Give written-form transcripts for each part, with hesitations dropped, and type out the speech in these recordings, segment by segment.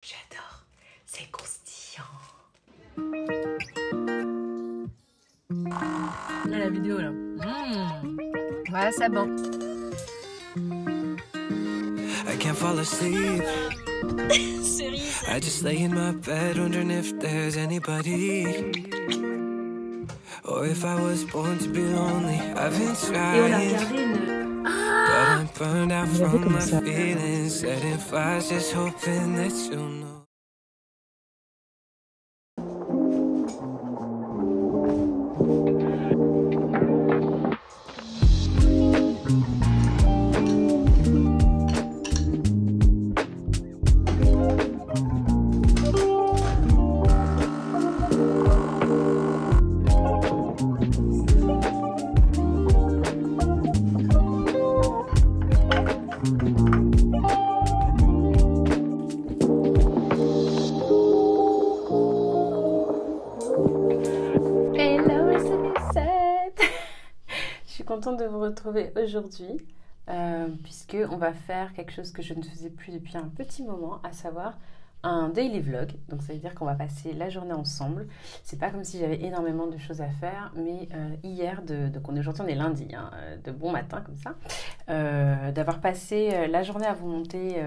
J'adore, c'est croustillant. Là, la vidéo là. Ouais, c'est bon. I can't fall asleep. Cerise. I just lay in my bed wondering if there's anybody, or if I was born to be lonely. I've been Et on a trying, regardé une... but I'm burned out Vous avez from my commencé à- feelings. Setting fires, just hoping that you'll know. Hello, c'est Lucette. Je suis contente de vous retrouver aujourd'hui puisque on va faire quelque chose que je ne faisais plus depuis un petit moment, à savoir un daily vlog. Donc ça veut dire qu'on va passer la journée ensemble. C'est pas comme si j'avais énormément de choses à faire, mais hier, aujourd'hui on est lundi, hein, de bon matin comme ça, d'avoir passé la journée à vous monter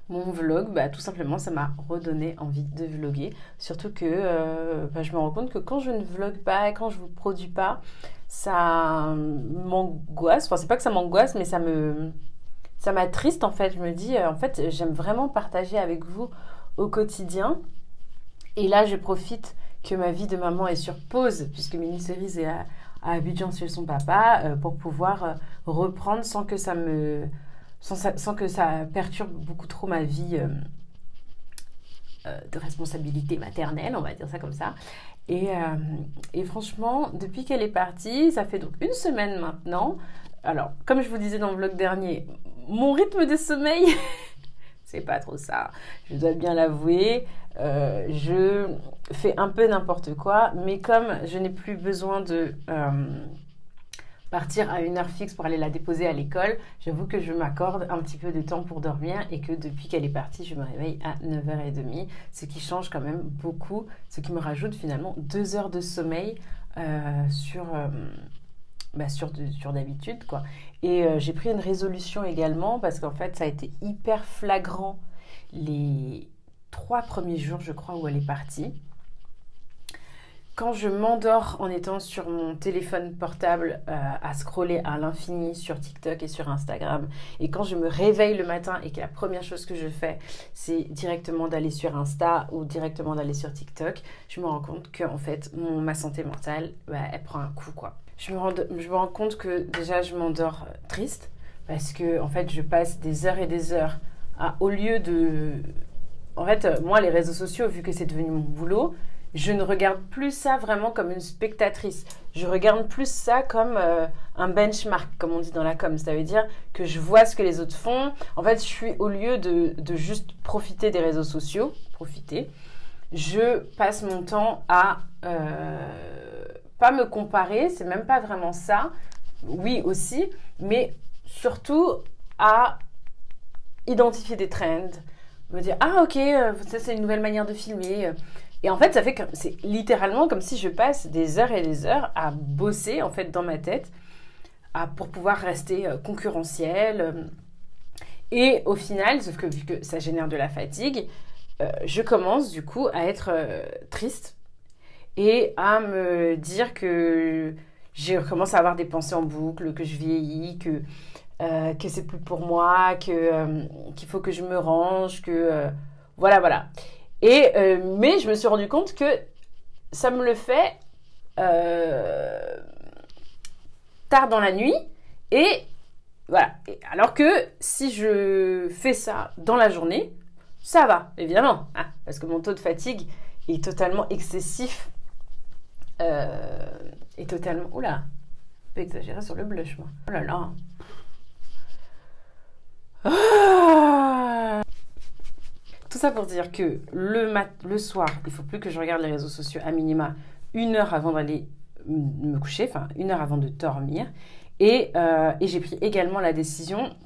mon vlog, bah, tout simplement ça m'a redonné envie de vlogger, surtout que je me rends compte que quand je ne vlog pas, quand je vous produis pas, ça m'angoisse, enfin c'est pas que ça m'angoisse, mais ça m'attriste en fait. Je me dis en fait j'aime vraiment partager avec vous au quotidien, et là je profite que ma vie de maman est sur pause puisque Mini Cerise est à Abidjan chez son papa, pour pouvoir reprendre sans que sans que ça perturbe beaucoup trop ma vie de responsabilité maternelle, on va dire ça comme ça. Et franchement, depuis qu'elle est partie, ça fait donc une semaine maintenant. Alors, comme je vous disais dans le vlog dernier, mon rythme de sommeil, c'est pas trop ça, je dois bien l'avouer. Je fais un peu n'importe quoi, mais comme je n'ai plus besoin de partir à une heure fixe pour aller la déposer à l'école, j'avoue que je m'accorde un petit peu de temps pour dormir, et que depuis qu'elle est partie, je me réveille à 9h30, ce qui change quand même beaucoup, ce qui me rajoute finalement 2 heures de sommeil sur d'habitude, quoi. Et j'ai pris une résolution également, parce qu'en fait ça a été hyper flagrant les 3 premiers jours, je crois, où elle est partie. Quand je m'endors en étant sur mon téléphone portable à scroller à l'infini sur TikTok et sur Instagram, et quand je me réveille le matin et que la première chose que je fais, c'est directement d'aller sur Insta ou directement d'aller sur TikTok, je me rends compte que en fait, ma santé mentale, elle prend un coup, quoi. Je me rends compte que déjà, je m'endors triste, parce que en fait, je passe des heures et des heures au lieu de... En fait, moi, les réseaux sociaux, vu que c'est devenu mon boulot, je ne regarde plus ça vraiment comme une spectatrice. Je regarde plus ça comme un benchmark, comme on dit dans la com. Ça veut dire que je vois ce que les autres font. En fait, je suis, au lieu de juste profiter des réseaux sociaux, je passe mon temps à pas me comparer, c'est même pas vraiment ça. Oui aussi, mais surtout à identifier des trends. Me dire, ah ok, ça c'est une nouvelle manière de filmer. Et en fait, ça fait que c'est littéralement comme si je passe des heures et des heures à bosser en fait dans ma tête pour pouvoir rester concurrentielle. Et au final, sauf que vu que ça génère de la fatigue, je commence du coup à être triste et à me dire que je commence à avoir des pensées en boucle, que je vieillis, que c'est plus pour moi, qu'il faut que je me range, voilà. Et, mais je me suis rendu compte que ça me le fait tard dans la nuit, et voilà. Et alors que si je fais ça dans la journée, ça va, évidemment, hein, parce que mon taux de fatigue est totalement excessif, et totalement... Oula, un peu exagéré sur le blush, moi. Oh là là. Tout ça pour dire que le soir, il ne faut plus que je regarde les réseaux sociaux à minima 1 heure avant d'aller me coucher, enfin 1 heure avant de dormir. Et j'ai pris également la décision,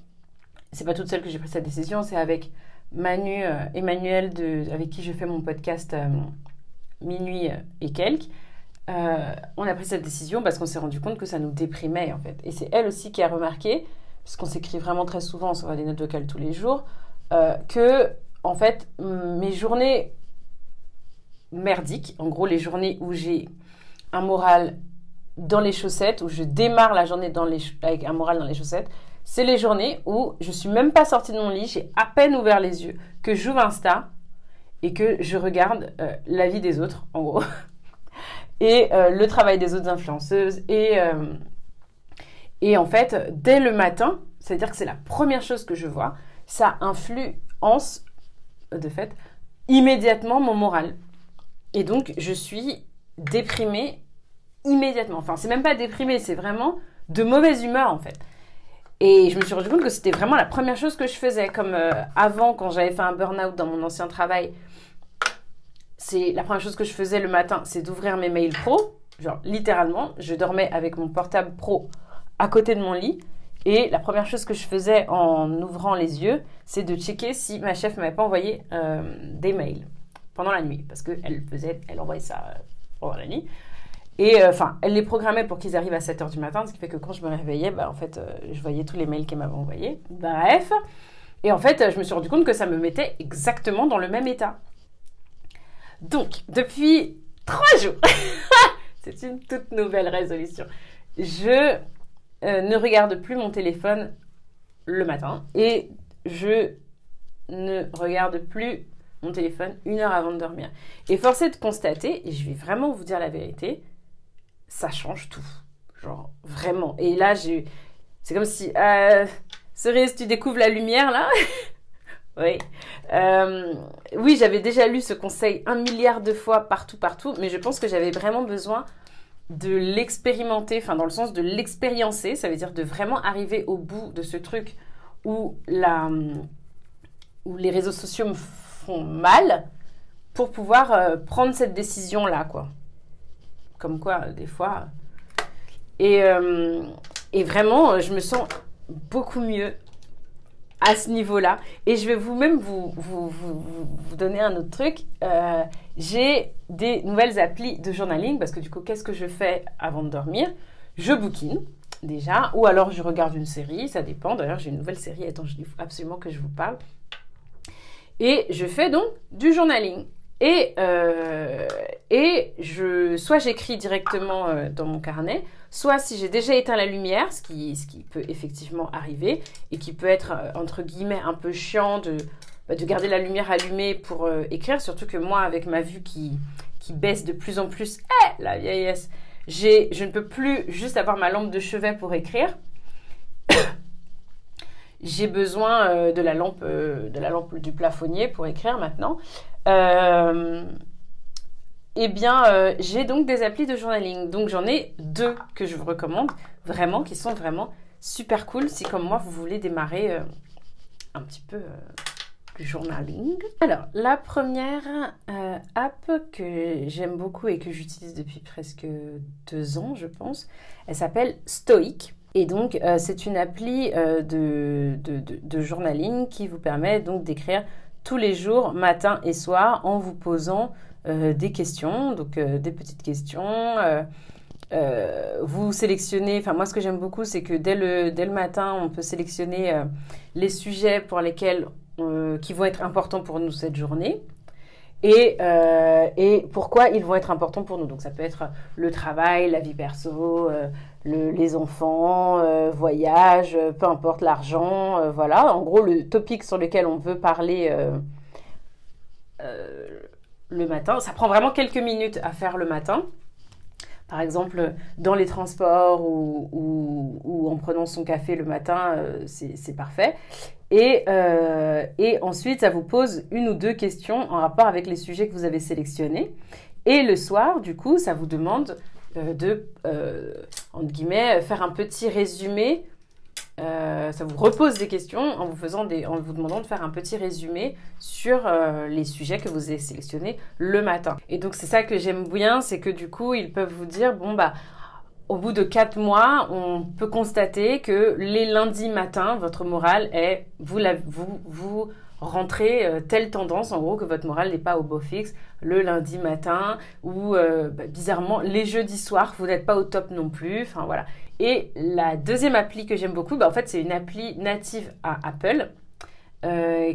c'est pas toute seule que j'ai pris cette décision, c'est avec Emmanuel, avec qui je fais mon podcast Minuit et quelques, on a pris cette décision parce qu'on s'est rendu compte que ça nous déprimait en fait. Et c'est elle aussi qui a remarqué, puisqu'on s'écrit vraiment très souvent, on s'envoie des notes vocales tous les jours, que en fait mes journées merdiques, en gros les journées où j'ai un moral dans les chaussettes, où je démarre la journée avec un moral dans les chaussettes, c'est les journées où je suis même pas sortie de mon lit, j'ai à peine ouvert les yeux, que j'ouvre Insta et que je regarde la vie des autres, en gros, et le travail des autres influenceuses. Et en fait, dès le matin, c'est-à-dire que c'est la première chose que je vois, ça influence, de fait, immédiatement mon moral. Et donc, je suis déprimée immédiatement. Enfin, c'est même pas déprimée, c'est vraiment de mauvaise humeur, en fait. Et je me suis rendu compte que c'était vraiment la première chose que je faisais. Comme avant, quand j'avais fait un burn-out dans mon ancien travail, c'est la première chose que je faisais le matin, c'est d'ouvrir mes mails pro. Genre, littéralement, je dormais avec mon portable pro à côté de mon lit. Et la première chose que je faisais en ouvrant les yeux, c'est de checker si ma chef ne m'avait pas envoyé des mails pendant la nuit. Parce qu'elle envoyait ça pendant la nuit. Et elle les programmait pour qu'ils arrivent à 7h du matin, ce qui fait que quand je me réveillais, en fait, je voyais tous les mails qu'elle m'avait envoyés. Bref. Et en fait, je me suis rendu compte que ça me mettait exactement dans le même état. Donc, depuis 3 jours, c'est une toute nouvelle résolution, je ne regarde plus mon téléphone le matin et je ne regarde plus mon téléphone 1 heure avant de dormir. Et force est de constater, et je vais vraiment vous dire la vérité, ça change tout. Genre, vraiment. Et là, c'est comme si... Cerise, tu découvres la lumière, là. Oui. Oui, j'avais déjà lu ce conseil 1 milliard de fois partout, mais je pense que j'avais vraiment besoin de l'expérimenter, enfin, dans le sens de l'expériencer. Ça veut dire de vraiment arriver au bout de ce truc où les réseaux sociaux me font mal pour pouvoir prendre cette décision-là, quoi. Comme quoi, des fois... Et vraiment, je me sens beaucoup mieux à ce niveau-là. Et je vais vous donner un autre truc. J'ai des nouvelles applis de journaling parce que du coup, qu'est-ce que je fais avant de dormir? Je bouquine déjà, ou alors je regarde une série, ça dépend. D'ailleurs, j'ai une nouvelle série dont il faut absolument que je vous parle. Et je fais donc du journaling. Et soit j'écris directement dans mon carnet, soit si j'ai déjà éteint la lumière, ce qui peut effectivement arriver, et qui peut être, entre guillemets, un peu chiant de garder la lumière allumée pour écrire, surtout que moi, avec ma vue qui baisse de plus en plus, la vieillesse, je ne peux plus juste avoir ma lampe de chevet pour écrire. J'ai besoin de la lampe du plafonnier pour écrire maintenant. J'ai donc des applis de journaling. Donc j'en ai 2 que je vous recommande, vraiment, qui sont vraiment super cool si comme moi vous voulez démarrer un petit peu le journaling. Alors la première app que j'aime beaucoup et que j'utilise depuis presque 2 ans je pense, elle s'appelle Stoic. Et donc, c'est une appli de journaling qui vous permet donc d'écrire tous les jours, matin et soir, en vous posant des questions, donc des petites questions. Vous sélectionnez, enfin moi ce que j'aime beaucoup, c'est que dès le matin, on peut sélectionner les sujets pour lesquels qui vont être importants pour nous cette journée. Et pourquoi ils vont être importants pour nous. Donc ça peut être le travail, la vie perso, les enfants, voyage, peu importe, l'argent, voilà. En gros, le topic sur lequel on veut parler le matin, ça prend vraiment quelques minutes à faire le matin. Par exemple, dans les transports ou en prenant son café le matin, c'est parfait. Et ensuite, ça vous pose 1 ou 2 questions en rapport avec les sujets que vous avez sélectionnés. Et le soir, du coup, ça vous demande entre guillemets, faire un petit résumé. Ça vous repose des questions en vous demandant de faire un petit résumé sur les sujets que vous avez sélectionnés le matin. Et donc, c'est ça que j'aime bien, c'est que du coup, ils peuvent vous dire, au bout de 4 mois, on peut constater que les lundis matins, votre morale est, vous rentrer telle tendance, en gros, que votre morale n'est pas au beau fixe le lundi matin ou bizarrement les jeudis soirs, vous n'êtes pas au top non plus. Enfin voilà. Et la deuxième appli que j'aime beaucoup, en fait, c'est une appli native à Apple.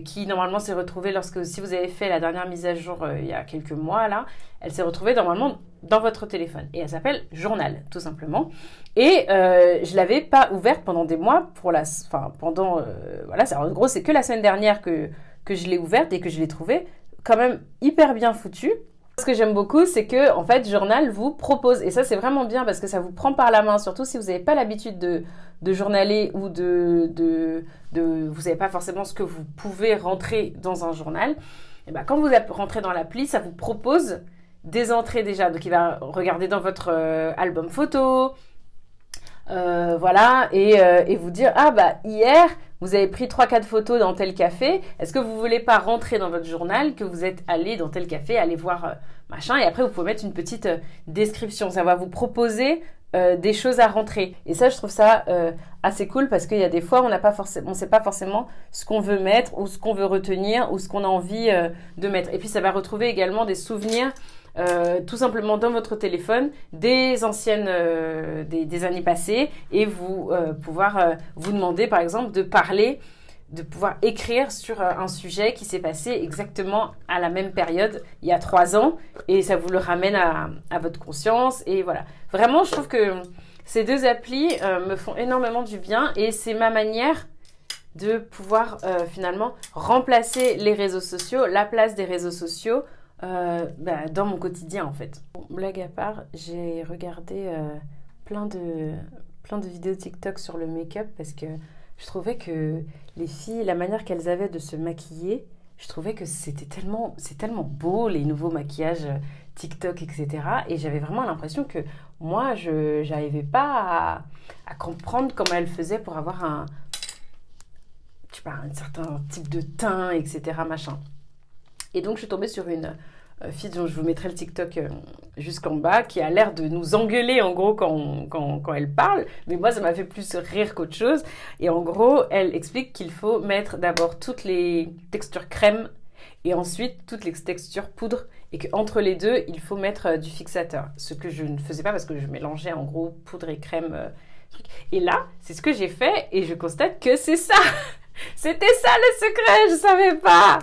Qui normalement s'est retrouvée lorsque, si vous avez fait la dernière mise à jour il y a quelques mois là, elle s'est retrouvée normalement dans votre téléphone et elle s'appelle Journal tout simplement. Et je l'avais pas ouverte pendant des mois voilà, en gros c'est que la semaine dernière que je l'ai ouverte et que je l'ai trouvée quand même hyper bien foutue. Ce que j'aime beaucoup, c'est que en fait, Journal vous propose, et ça c'est vraiment bien parce que ça vous prend par la main, surtout si vous n'avez pas l'habitude de journaler ou vous n'avez pas forcément ce que vous pouvez rentrer dans un journal. Et ben, quand vous rentrez dans l'appli, ça vous propose des entrées déjà. Donc il va regarder dans votre album photo, voilà, et vous dire ah bah hier vous avez pris 3-4 photos dans tel café, est-ce que vous voulez pas rentrer dans votre journal que vous êtes allé dans tel café, aller voir machin, et après vous pouvez mettre une petite description, ça va vous proposer des choses à rentrer. Et ça je trouve ça assez cool parce qu'il y a des fois on sait pas forcément ce qu'on veut mettre ou ce qu'on veut retenir ou ce qu'on a envie de mettre. Et puis ça va retrouver également des souvenirs tout simplement dans votre téléphone des anciennes des années passées et vous pouvoir vous demander par exemple de pouvoir écrire sur un sujet qui s'est passé exactement à la même période il y a 3 ans et ça vous le ramène à votre conscience. Et voilà, vraiment je trouve que ces deux applis me font énormément du bien et c'est ma manière de pouvoir finalement remplacer les réseaux sociaux, la place des réseaux sociaux dans mon quotidien en fait. Bon, blague à part, j'ai regardé plein de vidéos TikTok sur le make-up parce que je trouvais que les filles, la manière qu'elles avaient de se maquiller, je trouvais que c'est tellement beau les nouveaux maquillages TikTok, etc. Et j'avais vraiment l'impression que moi, je n'arrivais pas à comprendre comment elles faisaient pour avoir un certain type de teint, etc. machin. Et donc, je suis tombée sur une fille dont je vous mettrai le TikTok jusqu'en bas, qui a l'air de nous engueuler, en gros, quand elle parle. Mais moi, ça m'a fait plus rire qu'autre chose. Et en gros, elle explique qu'il faut mettre d'abord toutes les textures crème et ensuite toutes les textures poudre. Et qu'entre les deux, il faut mettre du fixateur. Ce que je ne faisais pas parce que je mélangeais, en gros, poudre et crème. Et là, c'est ce que j'ai fait et je constate que c'est ça. C'était ça le secret, je savais pas.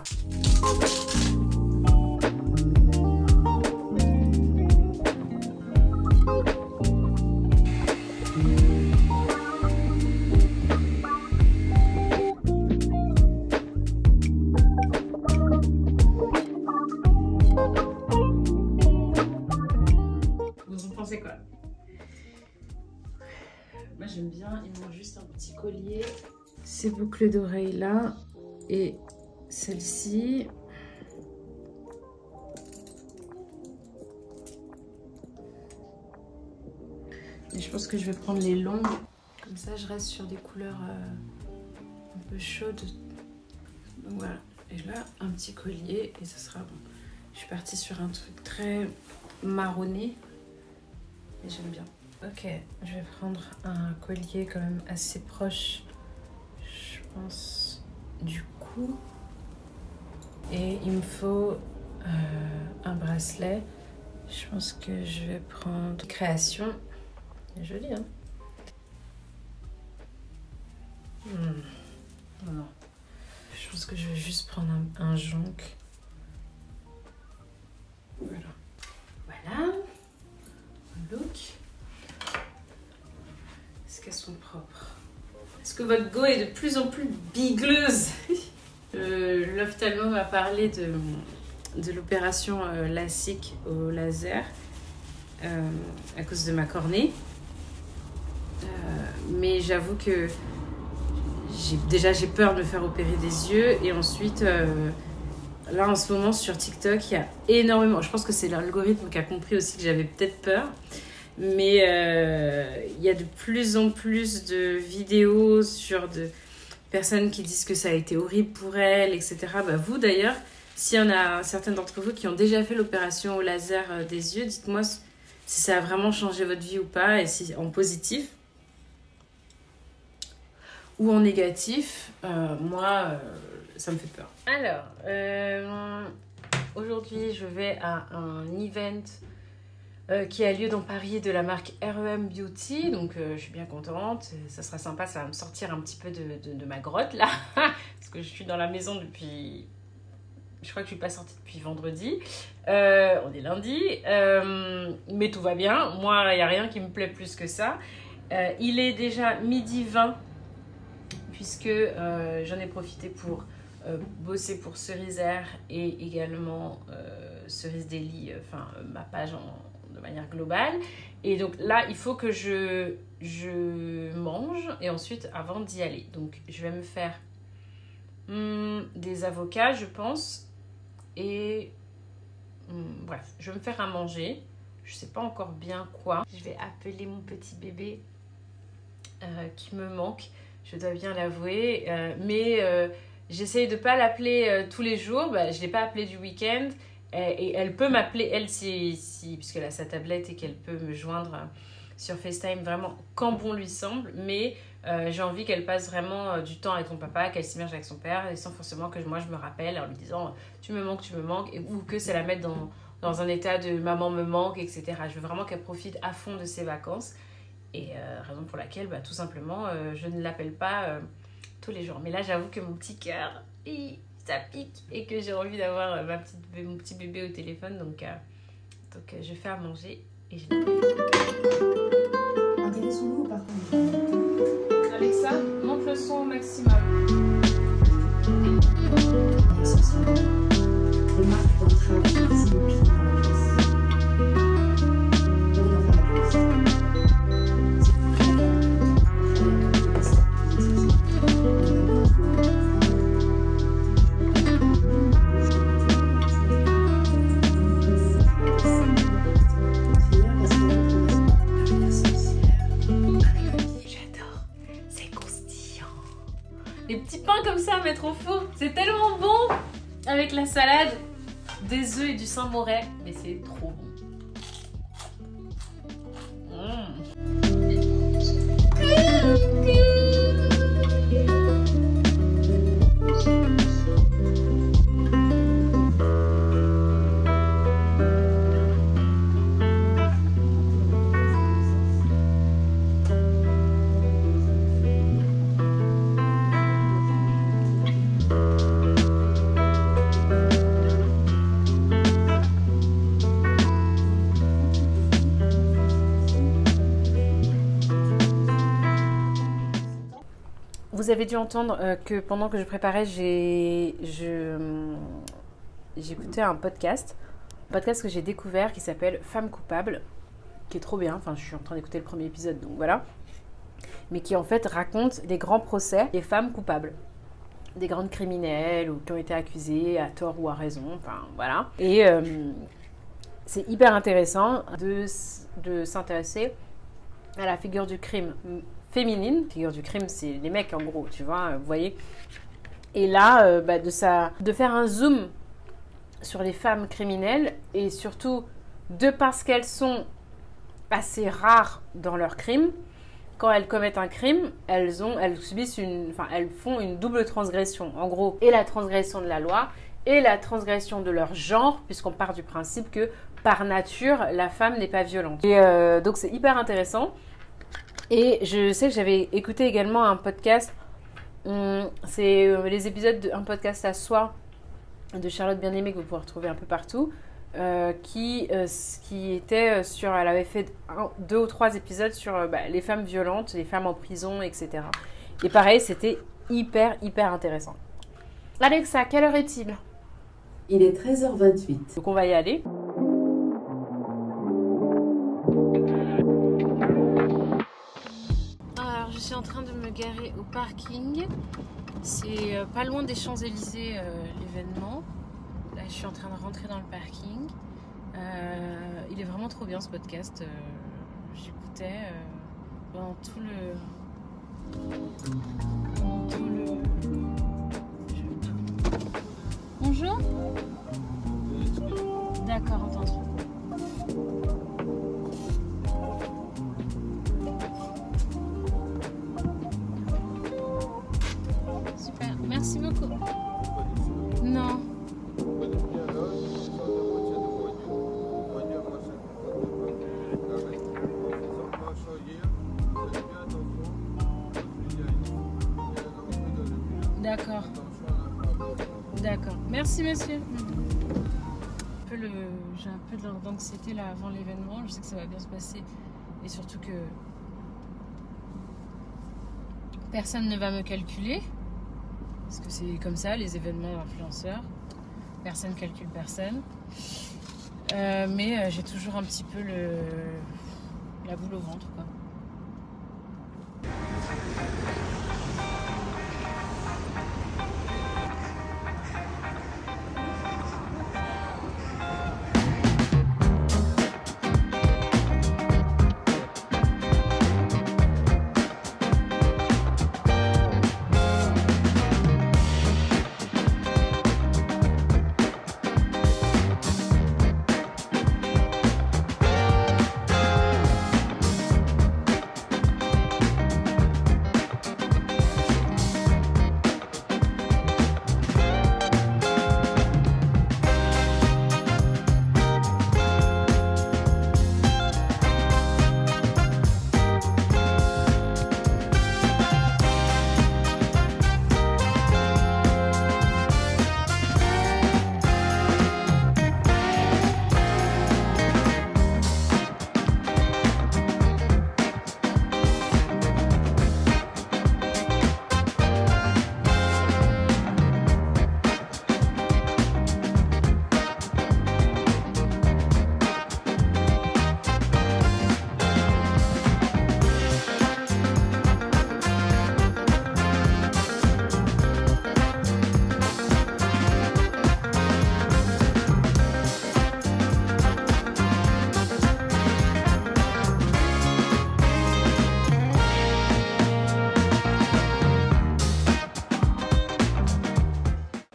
Vous en pensez quoi? Moi j'aime bien, il manque juste un petit collier. Ces boucles d'oreilles là et celle-ci. Et je pense que je vais prendre les longues. Comme ça je reste sur des couleurs un peu chaudes. Donc voilà. Et là un petit collier et ce sera bon. Je suis partie sur un truc très marronné. Et j'aime bien. Ok, je vais prendre un collier quand même assez proche, je pense, du cou. Et il me faut un bracelet. Je pense que je vais prendre Création. C'est joli, hein? Non. Je pense que je vais juste prendre un jonc. Voilà. Voilà. Look. Est-ce qu'elles sont propres? Est-ce que votre go est de plus en plus bigleuse? L'ophtalmo m'a parlé de l'opération LASIK au laser à cause de ma cornée. Mais j'avoue que j'ai peur de me faire opérer des yeux et ensuite là en ce moment sur TikTok il y a énormément, je pense que c'est l'algorithme qui a compris aussi que j'avais peut-être peur, mais il y a de plus en plus de vidéos sur de personnes qui disent que ça a été horrible pour elles, etc. Bah, vous d'ailleurs, s'il y en a certaines d'entre vous qui ont déjà fait l'opération au laser des yeux, dites-moi si ça a vraiment changé votre vie ou pas, et si en positif ou en négatif. Moi ça me fait peur. Alors, aujourd'hui, je vais à un event qui a lieu dans Paris de la marque REM Beauty. Donc, je suis bien contente. Ça sera sympa, ça va me sortir un petit peu de ma grotte, là. Parce que je suis dans la maison depuis... Je crois que je ne suis pas sortie depuis vendredi. On est lundi. Mais tout va bien. Moi, il n'y a rien qui me plaît plus que ça. Il est déjà 12h20. Puisque j'en ai profité pour bosser pour Cerisère et également Cerise Daily, ma page de manière globale. Et donc là, il faut que je mange et ensuite avant d'y aller. Donc je vais me faire des avocats, je pense. Et bref, je vais me faire à manger. Je ne sais pas encore bien quoi. Je vais appeler mon petit bébé qui me manque. Je dois bien l'avouer, mais j'essaye de ne pas l'appeler tous les jours. Je ne l'ai pas appelée du week-end et elle peut m'appeler, elle, puisqu'elle a sa tablette et qu'elle peut me joindre sur FaceTime vraiment quand bon lui semble. Mais j'ai envie qu'elle passe vraiment du temps avec son papa, qu'elle s'immerge avec son père et sans forcément que moi je me rappelle en lui disant tu me manques, ou que ça la mette dans un état de maman me manque, etc. Je veux vraiment qu'elle profite à fond de ses vacances. Et raison pour laquelle, tout simplement, je ne l'appelle pas tous les jours. Mais là, j'avoue que mon petit cœur, ça pique et que j'ai envie d'avoir mon petit bébé au téléphone. Donc je fais à manger et je Intéressons-nous par contre. Alexa, monte le son au maximum. Essentiellement, les marques d'entrave sont visibles au client en place. Voyons vers la cuisine. Les petits pains comme ça à mettre au four, c'est tellement bon avec la salade, des œufs et du Saint-Moré, mais c'est trop bon. Vous avez dû entendre que pendant que je préparais, j'écoutais un podcast que j'ai découvert qui s'appelle Femmes coupables, qui est trop bien. Enfin, je suis en train d'écouter le premier épisode, donc voilà. Mais qui en fait raconte les grands procès des femmes coupables, des grandes criminelles ou qui ont été accusées à tort ou à raison. Enfin, voilà. Et c'est hyper intéressant de s'intéresser à la figure du crime féminine. La figure du crime, c'est les mecs en gros, tu vois, vous voyez. Et là, de faire un zoom sur les femmes criminelles et surtout parce qu'elles sont assez rares dans leurs crimes. Quand elles commettent un crime, elles font une double transgression. En gros, et la transgression de la loi et la transgression de leur genre, puisqu'on part du principe que par nature, la femme n'est pas violente. Et donc c'est hyper intéressant. Et je sais que j'avais écouté également un podcast, c'est les épisodes d'un podcast à soi de Charlotte Bien-Aimée que vous pouvez retrouver un peu partout, qui était sur, elle avait fait 2 ou 3 épisodes sur les femmes violentes, les femmes en prison, etc. Et pareil, c'était hyper intéressant. Alexa, quelle heure est-il ? Il est 13h28. Donc on va y aller. Alors je suis en train de me garer au parking. C'est pas loin des Champs-Élysées l'événement. Là je suis en train de rentrer dans le parking. Il est vraiment trop bien ce podcast. J'écoutais pendant tout le... Bonjour. D'accord, entendu. Super, merci beaucoup. Merci monsieur. J'ai un peu d'anxiété là avant l'événement. Je sais que ça va bien se passer et surtout que personne ne va me calculer parce que c'est comme ça les événements influenceurs. Personne calcule personne. Mais j'ai toujours un petit peu la boule au ventre quoi.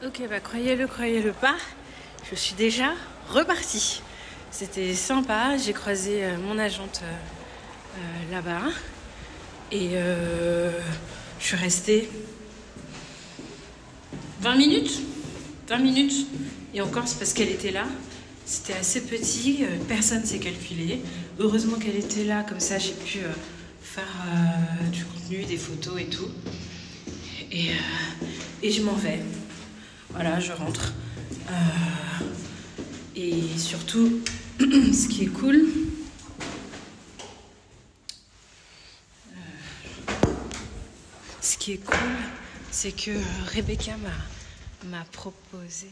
Ok, bah croyez-le pas, je suis déjà repartie. C'était sympa, j'ai croisé mon agente là-bas et je suis restée 20 minutes. Et encore, c'est parce qu'elle était là. C'était assez petit, personne ne s'est calculé. Heureusement qu'elle était là, comme ça j'ai pu faire du contenu, des photos et tout. Et je m'en vais. Voilà, je rentre. Et surtout, ce qui est cool, c'est que Rebecca m'a proposé.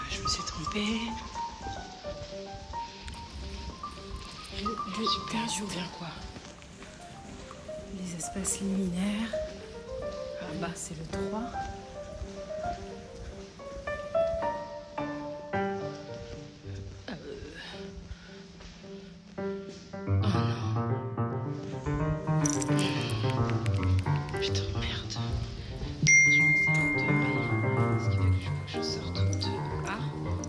Je me suis trompée. J'ai perdu bien quoi. Les espaces liminaires. Ah bah c'est le 3. Oh non. Putain merde. Je me suis trompée. Ce qui fait que je faut que je sorte de A.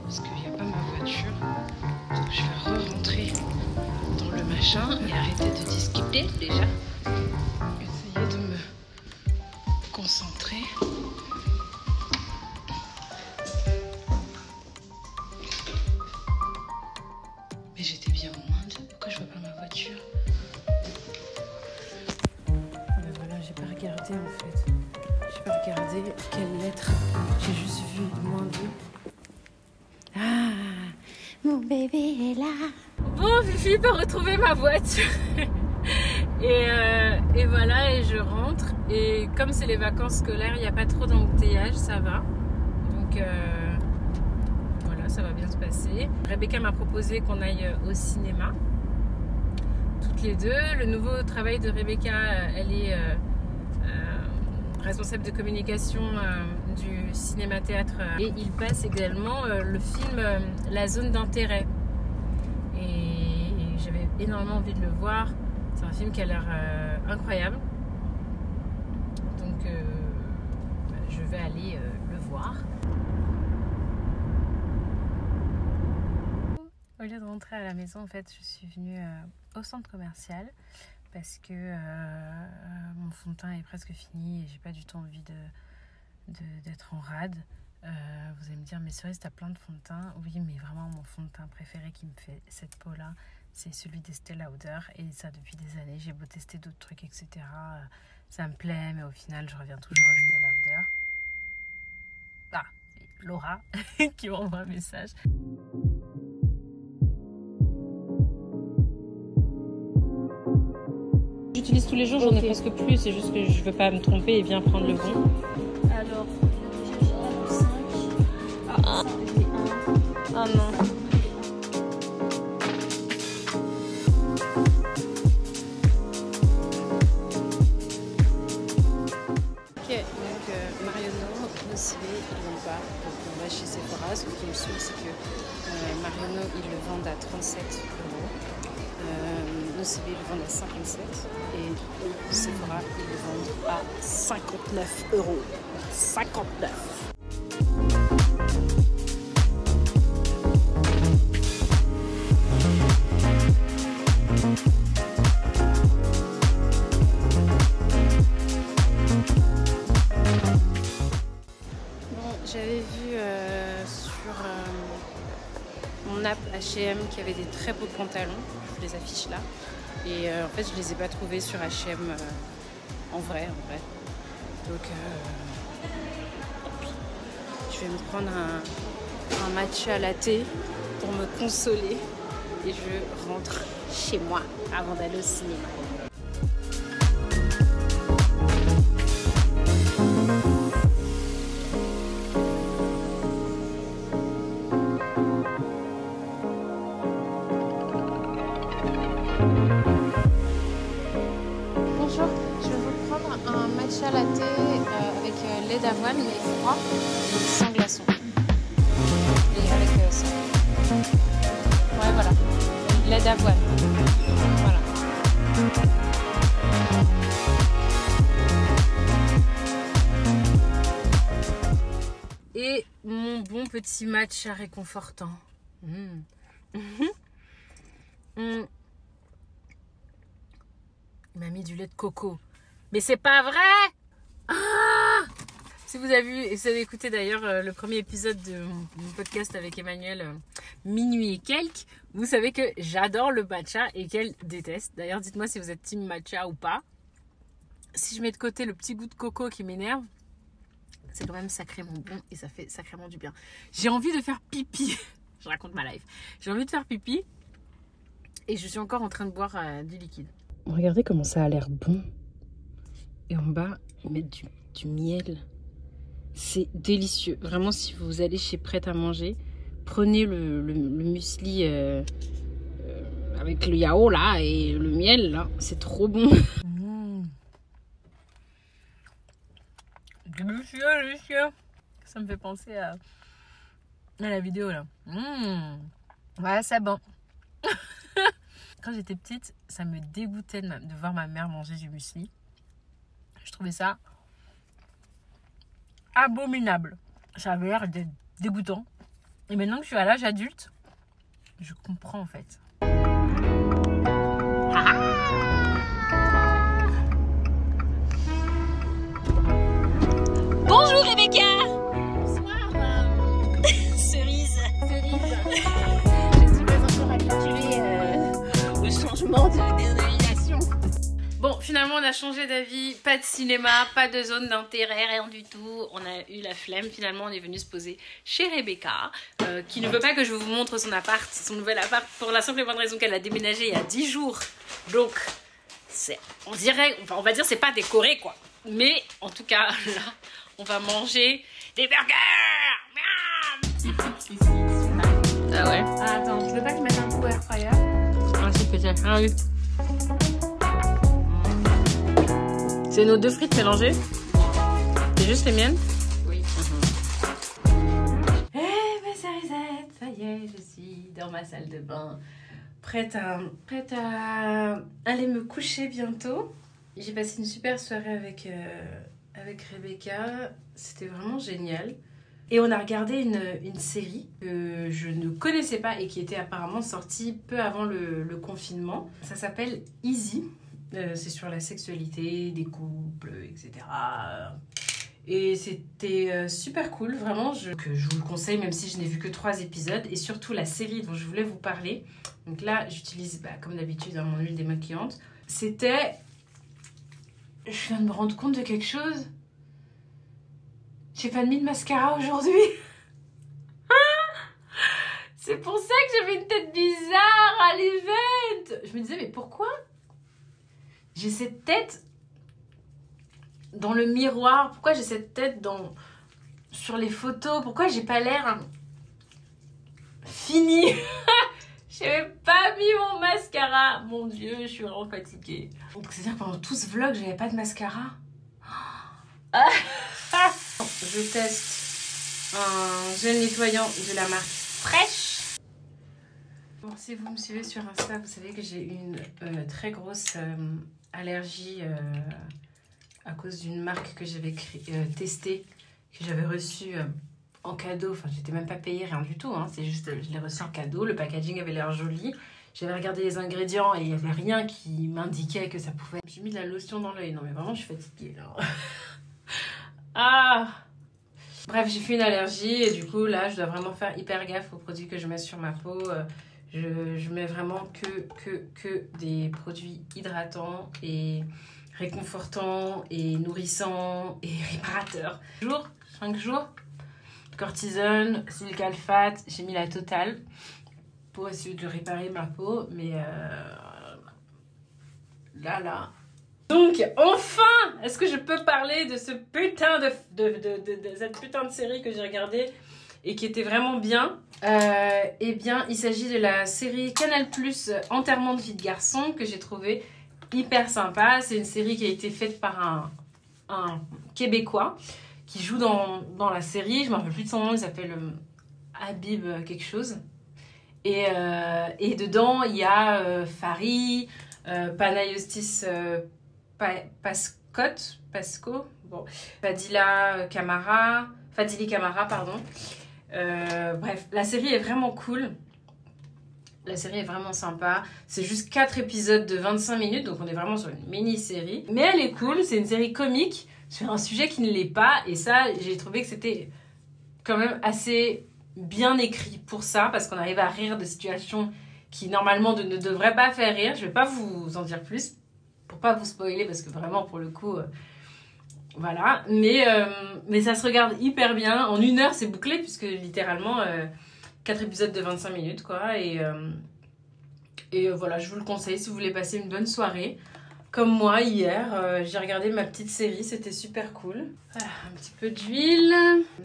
Parce qu'il n'y a pas ma voiture. Donc je vais re-rentrer dans le machin et arrêter de discuter déjà. Essayer de me concentrer. Mais j'étais bien au moins. Pourquoi je vois pas ma voiture? Ben voilà, j'ai pas regardé en fait. J'ai pas regardé quelle lettre. J'ai juste vu moins 2. Ah, mon bébé est là. Bon, j'ai fini par retrouver ma voiture. Et voilà, et je rentre. Et comme c'est les vacances scolaires, il n'y a pas trop d'embouteillage, ça va. Donc voilà, ça va bien se passer. Rebecca m'a proposé qu'on aille au cinéma, toutes les deux. Le nouveau travail de Rebecca, elle est responsable de communication du cinéma-théâtre. Et il passe également le film La Zone d'intérêt. Et j'avais énormément envie de le voir. C'est un film qui a l'air incroyable. Donc je vais aller le voir. Au lieu de rentrer à la maison, en fait, je suis venue au centre commercial parce que mon fond de teint est presque fini et j'ai pas du tout envie d'être en rade. Vous allez me dire, mais Cerise, t'as plein de fond de teint. Oui, mais vraiment, mon fond de teint préféré qui me fait cette peau-là, c'est celui d'Estée Lauder. Et ça, depuis des années, j'ai beau tester d'autres trucs, etc. Ça me plaît, mais au final, je reviens toujours à jeter la odeur. Ah, c'est Laura qui m'envoie un message. J'utilise tous les jours, j'en ai presque plus. C'est juste que je veux pas me tromper et bien prendre le bon. Alors, le 5. Ah, ça fait 1. Ah non. Ok, donc Marionneau, Nocibé, ils ne vendent pas. Donc on va chez Sephora. Ce qui me saoule, c'est que Marionneau, ils le vendent à 37 €. Nocibé, ils le vendent à 57. Et Sephora, ils le vendent à 59 €. 59. J'avais vu sur mon app H&M qu'il y avait des très beaux pantalons, je vous les affiche là, et en fait je les ai pas trouvés sur H&M en vrai. Donc je vais me prendre un matcha latte pour me consoler et je rentre chez moi avant d'aller au cinéma. Bonjour, je vais vous prendre un matcha latte avec lait d'avoine mais froid et sans glaçon. Et avec ça. Ouais, voilà. Lait d'avoine. Voilà. Et mon bon petit matcha réconfortant. Il m'a mis du lait de coco. Mais c'est pas vrai! Ah! Si vous avez vu et vous avez écouté d'ailleurs le premier épisode de mon podcast avec Emmanuel, Minuit et quelques, vous savez que j'adore le matcha et qu'elle déteste. D'ailleurs, dites-moi si vous êtes team matcha ou pas. Si je mets de côté le petit goût de coco qui m'énerve, c'est quand même sacrément bon et ça fait sacrément du bien. J'ai envie de faire pipi. Je raconte ma life. J'ai envie de faire pipi et je suis encore en train de boire du liquide. Regardez comment ça a l'air bon. Et en bas, ils mettent du miel. C'est délicieux. Vraiment, si vous allez chez Prêt à Manger, prenez le muesli avec le yaourt là et le miel là. C'est trop bon. Délicieux, délicieux. Ça me fait penser à la vidéo là. Ouais, c'est bon. Quand j'étais petite, ça me dégoûtait de voir ma mère manger du muesli. Je trouvais ça abominable. Ça avait l'air d'être dégoûtant. Et maintenant que je suis à l'âge adulte, je comprends en fait. Bonjour Rebecca. Bonsoir, Cerise. Je suis pas encore habituée au changement de dénomination. Bon, finalement, on a changé d'avis. Pas de cinéma, pas de zone d'intérêt, rien du tout. On a eu la flemme. Finalement, on est venu se poser chez Rebecca, qui ne veut pas que je vous montre son appart, son nouvel appart, pour la simple et bonne raison qu'elle a déménagé il y a 10 jours. Donc, on dirait, on va dire, c'est pas décoré, quoi. Mais, en tout cas, là, on va manger des burgers. Ah ouais. Ah, attends, tu veux pas que je mette un coup air fryer? Ah, si, peut-être. Ah oui. C'est nos deux frites mélangées. C'est juste les miennes? Oui. Eh ben Cerisette, ça y est, je suis dans ma salle de bain, prête à aller me coucher bientôt. J'ai passé une super soirée avec Rebecca, c'était vraiment génial. Et on a regardé une série que je ne connaissais pas et qui était apparemment sortie peu avant le confinement. Ça s'appelle Easy. C'est sur la sexualité, des couples, etc. Et c'était super cool, vraiment. Je vous le conseille, même si je n'ai vu que 3 épisodes. Et surtout la série dont je voulais vous parler. Donc là, j'utilise, comme d'habitude, mon huile démaquillante. C'était je viens de me rendre compte de quelque chose. J'ai pas mis de mascara aujourd'hui. C'est pour ça que j'avais une tête bizarre à l'event. Je me disais, mais pourquoi j'ai cette tête dans le miroir? Pourquoi j'ai cette tête sur les photos? Pourquoi j'ai pas l'air fini? J'avais pas mis mon mascara. Mon Dieu, je suis vraiment fatiguée. Donc c'est-à-dire que pendant tout ce vlog, j'avais pas de mascara. Je teste un gel nettoyant de la marque Fresh. Bon, si vous me suivez sur Insta, vous savez que j'ai une très grosse allergie à cause d'une marque que j'avais testée, que j'avais reçue en cadeau. Enfin, j'étais même pas payée, rien du tout. Hein. C'est juste, je l'ai reçue en cadeau. Le packaging avait l'air joli. J'avais regardé les ingrédients et il n'y avait rien qui m'indiquait que ça pouvait... J'ai mis de la lotion dans l'œil. Non, mais vraiment, je suis fatiguée, là. Ah! Bref, j'ai fait une allergie et du coup, là, je dois vraiment faire hyper gaffe aux produits que je mets sur ma peau. Je mets vraiment que des produits hydratants et réconfortants et nourrissants et réparateurs. 5 jours, cortisone, sulfate, j'ai mis la totale pour essayer de réparer ma peau, mais là. Donc, enfin, est-ce que je peux parler de ce putain de cette putain de série que j'ai regardée et qui était vraiment bien? Eh bien, il s'agit de la série Canal+, Enterrement de vie de garçon, que j'ai trouvé hyper sympa. C'est une série qui a été faite par un Québécois qui joue dans la série. Je ne me rappelle plus de son nom, il s'appelle Habib quelque chose. Et dedans, il y a Farid, Panayostis Pasco, bon, Fadili Camara, pardon. Bref, la série est vraiment cool. La série est vraiment sympa. C'est juste 4 épisodes de 25 minutes, donc on est vraiment sur une mini-série. Mais elle est cool, c'est une série comique sur un sujet qui ne l'est pas. Et ça, j'ai trouvé que c'était quand même assez bien écrit pour ça, parce qu'on arrive à rire de situations qui normalement ne devraient pas faire rire. Je vais pas vous en dire plus, pour pas vous spoiler, parce que vraiment, pour le coup... voilà, mais ça se regarde hyper bien. En 1 heure, c'est bouclé, puisque littéralement, 4 épisodes de 25 minutes, quoi. Et voilà, je vous le conseille si vous voulez passer une bonne soirée. Comme moi, hier, j'ai regardé ma petite série, c'était super cool. Voilà, un petit peu d'huile.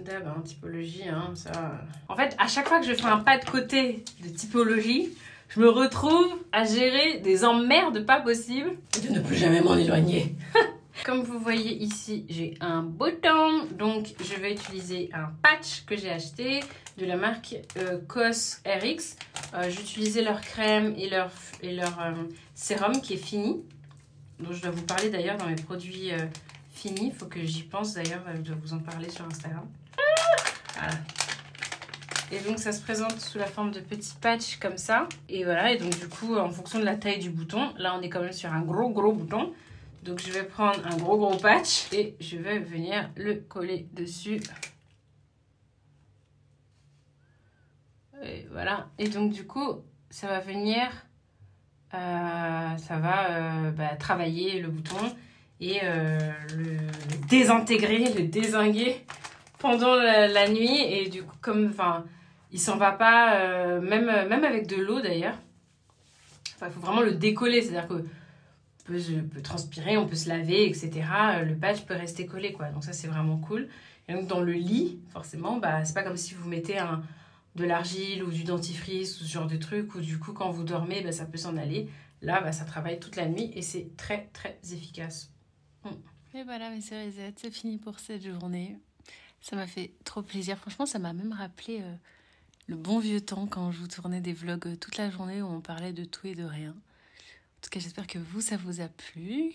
D'abord, un typologie, hein, ça... En fait, à chaque fois que je fais un pas de côté de typologie, je me retrouve à gérer des emmerdes pas possibles. Et de ne plus jamais m'en éloigner. Comme vous voyez ici, j'ai un bouton, donc je vais utiliser un patch que j'ai acheté de la marque COS RX. J'ai utilisé leur crème et leur sérum qui est fini, dont je dois vous parler d'ailleurs dans mes produits finis. Il faut que j'y pense d'ailleurs, je dois vous en parler sur Instagram. Voilà. Et donc ça se présente sous la forme de petits patchs comme ça. Et voilà, et donc du coup, en fonction de la taille du bouton, là on est quand même sur un gros bouton. Donc je vais prendre un gros patch et je vais venir le coller dessus. Et voilà. Et donc du coup, ça va venir, travailler le bouton et le désintégrer, le dézinguer pendant la nuit. Et du coup, comme, enfin, il s'en va pas, même avec de l'eau d'ailleurs. Enfin, il faut vraiment le décoller, c'est-à-dire que peut transpirer, on peut se laver, etc. Le patch peut rester collé, quoi. Donc ça, c'est vraiment cool. Et donc, dans le lit, forcément, bah, c'est pas comme si vous mettez de l'argile ou du dentifrice ou ce genre de truc où du coup, quand vous dormez, bah, ça peut s'en aller. Là, bah, ça travaille toute la nuit et c'est très, très efficace. Et voilà, mes cerisettes, c'est fini pour cette journée. Ça m'a fait trop plaisir. Franchement, ça m'a même rappelé le bon vieux temps quand je vous tournais des vlogs toute la journée où on parlait de tout et de rien. En tout cas, j'espère que ça vous a plu,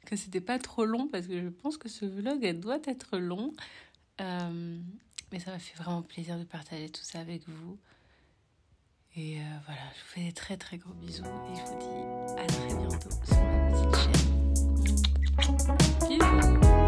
que c'était pas trop long, parce que je pense que ce vlog, elle doit être long. Mais ça m'a fait vraiment plaisir de partager tout ça avec vous. Et voilà, je vous fais des très très gros bisous et je vous dis à très bientôt sur ma petite chaîne. Bisous!